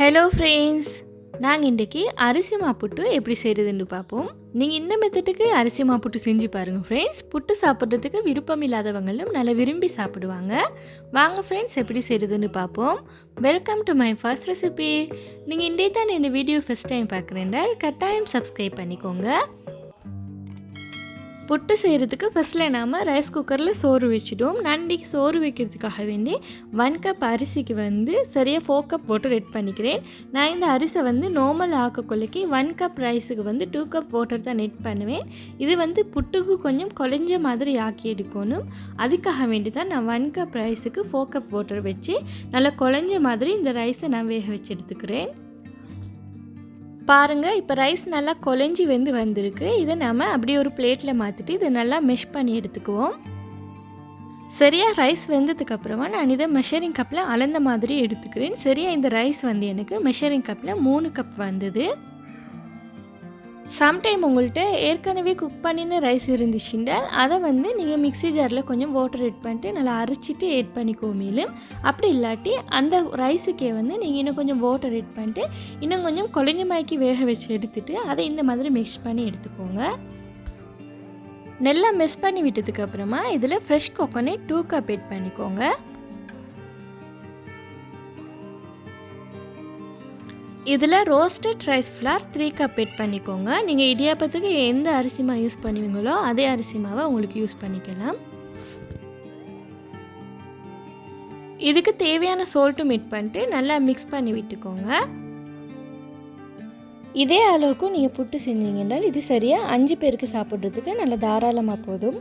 Hello friends, நாங்கள் இன்றைக்கி அரிசி மாப்புட்டு எப்படி செய்கிறதுன்னு பார்ப்போம். நீங்கள் இந்த மெத்தட்டுக்கு அரிசி மாப்புட்டு செஞ்சு பாருங்கள் ஃப்ரெண்ட்ஸ். புட்டு சாப்பிட்றதுக்கு விருப்பம் இல்லாதவங்களும் நல்லா விரும்பி சாப்பிடுவாங்க. வாங்க ஃப்ரெண்ட்ஸ், எப்படி செய்கிறதுன்னு பார்ப்போம். Welcome to my first recipe. நீங்கள் இன்றைய தான் இந்த வீடியோ ஃபஸ்ட் டைம் பார்க்குறேன்டா கட்டாயம் சப்ஸ்கிரைப் பண்ணிக்கோங்க. புட்டு செய்கிறதுக்கு ஃபஸ்ட்டில் நாம் ரைஸ் குக்கரில் சோறு வச்சுட்டோம். நான் இன்றைக்கி சோறு வைக்கிறதுக்காக வேண்டி 1 கப் அரிசிக்கு சரியாக 4 கப் வாட்டர் ரெட் பண்ணிக்கிறேன். நான் இந்த அரிசை நார்மல் ஆக்கக்கொள்ளைக்கு 1 கப் ரைஸுக்கு 2 கப் வாட்டர் தான் நெட் பண்ணுவேன். இது புட்டுக்கு கொஞ்சம் குழஞ்ச மாதிரி ஆக்கி எடுக்கணும். அதுக்காக வேண்டி தான் நான் 1 கப் ரைஸுக்கு 4 கப் வாட்டர் வச்சு நல்லா குழஞ்ச மாதிரி இந்த ரைஸை நான் வேக வச்சு எடுத்துக்கிறேன். பாருங்கள், இப்போ ரைஸ் நல்லா குழஞ்சி வந்திருக்கு. இதை நாம் அப்படியே ஒரு பிளேட்டில் மாற்றிட்டு இதை நல்லா மெஷ் பண்ணி எடுத்துக்குவோம். சரியாக ரைஸ் வெந்ததுக்கப்புறமா நான் இதை மெஷரிங் கப்பில் அளந்த மாதிரி எடுத்துக்கிறேன். சரியாக இந்த ரைஸ் எனக்கு மெஷரிங் கப்பில் 3 கப் வந்தது. சம்டைம் உங்கள்கிட்ட ஏற்கனவே குக் பண்ணின ரைஸ் இருந்துச்சுன்னா அதை நீங்கள் மிக்ஸி ஜாரில் கொஞ்சம் வாட்டர் ஆட் பண்ணிட்டு நல்லா அரைச்சிட்டு ஆட் பண்ணிக்கோ. மேலும் அப்படி இல்லாட்டி அந்த ரைஸுக்கே நீங்கள் இன்னும் கொஞ்சம் வாட்டர் ஆட் பண்ணிட்டு இன்னும் கொஞ்சம் குழஞ்சமாக்கி வேக வச்சு எடுத்துகிட்டு அதை இந்த மாதிரி மிக்ஸ் பண்ணி எடுத்துக்கோங்க. நல்லா மிக்ஸ் பண்ணி விட்டதுக்கப்புறமா இதில் ஃப்ரெஷ் கோகோனட் 2 கப் ஆட் பண்ணிக்கோங்க. இதில் roasted rice flour 3 cup add பண்ணிக்கோங்க. நீங்கள் இடியாப்பத்துக்கு எந்த அரிசி மாவு யூஸ் பண்ணுவீங்களோ அதே அரிசி மாவை உங்களுக்கு யூஸ் பண்ணிக்கலாம். இதுக்கு தேவையான சால்ட்டும் ஆட் பண்ணிட்டு நல்லா மிக்ஸ் பண்ணி விட்டுக்கோங்க. இதே அளவுக்கு நீங்கள் புட்டு செஞ்சீங்கன்னா இது சரியாக 5 பேருக்கு சாப்பிட்றதுக்கு நல்லா தாராளமாக போதும்.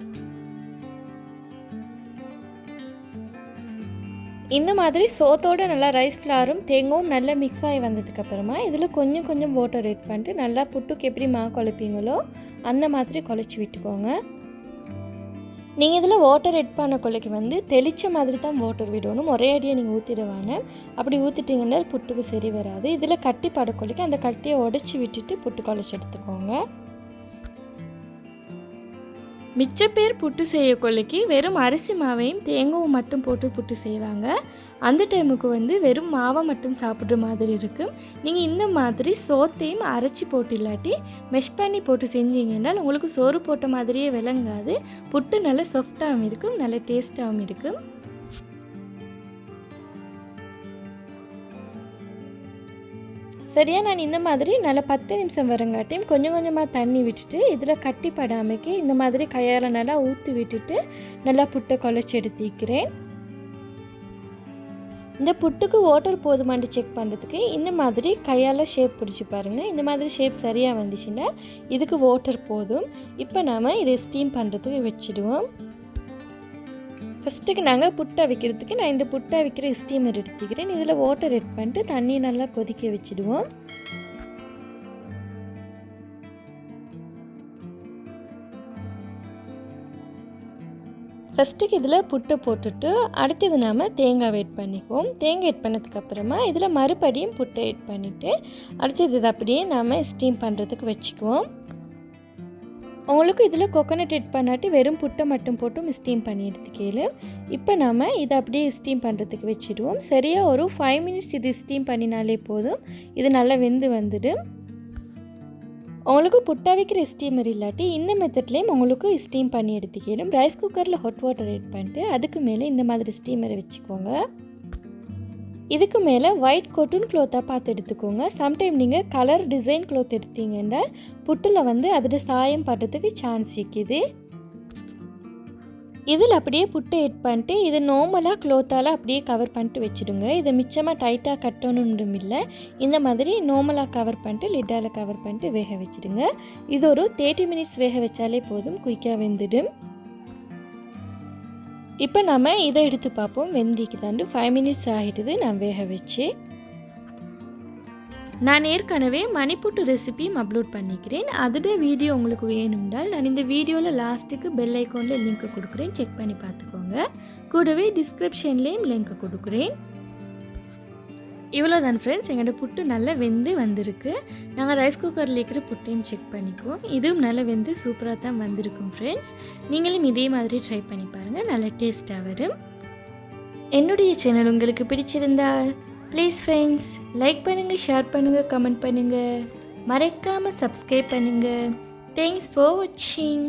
இந்த மாதிரி சோத்தோடு நல்லா ரைஸ் ஃப்ளாரும் தேங்காயும் நல்லா மிக்ஸ் ஆகி வந்ததுக்கப்புறமா இதில் கொஞ்சம் கொஞ்சம் வாட்டர் ஆட் பண்ணிட்டு நல்லா புட்டுக்கு எப்படி மாவு குழப்பீங்களோ அந்த மாதிரி குழச்சி விட்டுக்கோங்க. நீங்கள் இதில் வாட்டர் ஆட் பண்ண குழைக்கு தெளித்த மாதிரி தான் வாட்டர் விடணும். ஒரே அடியாக நீங்கள் ஊற்றிடுவாங்க. அப்படி ஊற்றிட்டிங்கன்னா புட்டுக்கு சரி வராது. இதில் கட்டி படக்குழைக்கு அந்த கட்டியை உடச்சி விட்டுட்டு புட்டு குழச்சி எடுத்துக்கோங்க. மிச்ச பேர் புட்டு செய்ய கொள்ளைக்கு வெறும் அரிசி மாவையும் தேங்காயும் மட்டும் போட்டு புட்டு செய்வாங்க. அந்த டைமுக்கு வெறும் மாவை மட்டும் சாப்பிட்ற மாதிரி இருக்கும். நீங்கள் இந்த மாதிரி சோத்தையும் அரைச்சி போட்டு இல்லாட்டி மெஷ் பண்ணி போட்டு செஞ்சீங்கன்னா உங்களுக்கு சோறு போட்ட மாதிரியே விளங்காது. புட்டு நல்ல சாஃப்டாகவும் இருக்கும், நல்ல டேஸ்ட்டாகவும் இருக்கும். சரியா நான் இந்த மாதிரி நல்லா 10 நிமிஷம் வரங்காட்டியும் கொஞ்சம் கொஞ்சமாக தண்ணி விட்டுட்டு இதில் கட்டி படாமைக்கு இந்த மாதிரி கையால் நல்லா ஊற்றி விட்டுட்டு நல்லா புட்டை குழச்சி எடுத்துக்கிறேன். இந்த புட்டுக்கு வாட்டர் போதுமானு செக் பண்ணுறதுக்கு இந்த மாதிரி கையால் ஷேப் பிடிச்சி பாருங்கள். இந்த மாதிரி ஷேப் சரியாக வந்துச்சுன்னா இதுக்கு வாட்டர் போதும். இப்போ நாம் இதை ஸ்டீம் பண்ணுறதுக்கு வச்சுடுவோம். ஃபஸ்ட்டுக்கு நாங்கள் புட்டை வைக்கிறதுக்கு நான் இந்த புட்டை வைக்கிற ஸ்டீமர் எடுத்துக்கிறேன். இதில் வாட்டர் ஆட் பண்ணிட்டு தண்ணி நல்லா கொதிக்க வச்சுடுவோம். ஃபஸ்ட்டுக்கு இதில் புட்டை போட்டுட்டு அடுத்தது நாம் தேங்காய் ஆட் பண்ணிக்குவோம். தேங்காய் ஆட் பண்ணதுக்கப்புறமா இதில் மறுபடியும் புட்டை ஆட் பண்ணிவிட்டு அடுத்தது இதை அப்படியே நாம் ஸ்டீம் பண்ணுறதுக்கு வச்சுக்குவோம். உங்களுக்கு இதில் கோகோனட் ஆட் பண்ணாட்டி வெறும் புட்டை மட்டும் போட்டு ஸ்டீம் பண்ணி எடுத்துக்கல. இப்போ நாம் இதை அப்படியே ஸ்டீம் பண்ணுறதுக்கு வச்சுடுவோம். சரியாக ஒரு 5 மினிட்ஸ் இது ஸ்டீம் பண்ணினாலே போதும். இது நல்லா வெந்து வந்துடும். உங்களுக்கு புட்டை வைக்கிற ஸ்டீமர் இல்லாட்டி இந்த மெத்தட்லேயும் உங்களுக்கு ஸ்டீம் பண்ணி எடுத்துக்கலும். ரைஸ் குக்கரில் ஹாட் வாட்டர் ஆட் பண்ணிட்டு அதுக்கு மேலே இந்த மாதிரி ஸ்டீமரை வச்சுக்கோங்க. இதுக்கு மேலே ஒயிட் காட்டன் க்ளாத்தாக பார்த்து எடுத்துக்கோங்க. சம்டைம் நீங்கள் கலர் டிசைன் க்ளாத் எடுத்தீங்கன்னா புட்டில் அதோட சாயம் படுறதுக்கு சான்ஸ் இருக்குது. இதில் அப்படியே புட்டை ஆட் பண்ணிட்டு இதை நார்மலாக க்ளோத்தால் அப்படியே கவர் பண்ணிட்டு வச்சுடுங்க. இதை மிச்சமாக டைட்டாக கட்டணும் இல்லை. இந்த மாதிரி நார்மலாக கவர் பண்ணிட்டு லிட்டால் கவர் பண்ணிட்டு வேக வச்சுடுங்க. இது ஒரு 30 மினிட்ஸ் வேக வச்சாலே போதும், குயிக்காக வெந்துடும். இப்போ நம்ம இதை எடுத்து பார்ப்போம். வெந்திக்கு தாண்டு 5 மினிட்ஸ் ஆகிடுது நான் வேக வச்சு. நான் ஏற்கனவே மணிப்புட்டு ரெசிபியும் அப்லோட் பண்ணிக்கிறேன். அதோட வீடியோ உங்களுக்கு வேணும்னால் நான் இந்த வீடியோவில் லாஸ்ட்டுக்கு பெல் ஐக்கானில் லிங்க் கொடுக்குறேன், செக் பண்ணி பார்த்துக்கோங்க. கூடவே டிஸ்கிரிப்ஷன்லேயும் லிங்க் கொடுக்குறேன். இவ்வளோதான் ஃப்ரெண்ட்ஸ், எங்களோட புட்டு நல்லா வெந்து வந்திருக்கு. நாங்கள் ரைஸ் குக்கரில் இருக்கிற புட்டையும் செக் பண்ணிக்குவோம். இதுவும் நல்லா வெந்து சூப்பராக தான் வந்திருக்கும் ஃப்ரெண்ட்ஸ். நீங்களும் இதே மாதிரி ட்ரை பண்ணி பாருங்கள், நல்லா டேஸ்ட்டாக வரும். என்னுடைய சேனல் உங்களுக்கு பிடிச்சிருந்தால் ப்ளீஸ் ஃப்ரெண்ட்ஸ் லைக் பண்ணுங்கள், ஷேர் பண்ணுங்கள், கமெண்ட் பண்ணுங்கள், மறக்காமல் சப்ஸ்கிரைப் பண்ணுங்கள். தேங்க்ஸ் ஃபார் வாட்சிங்.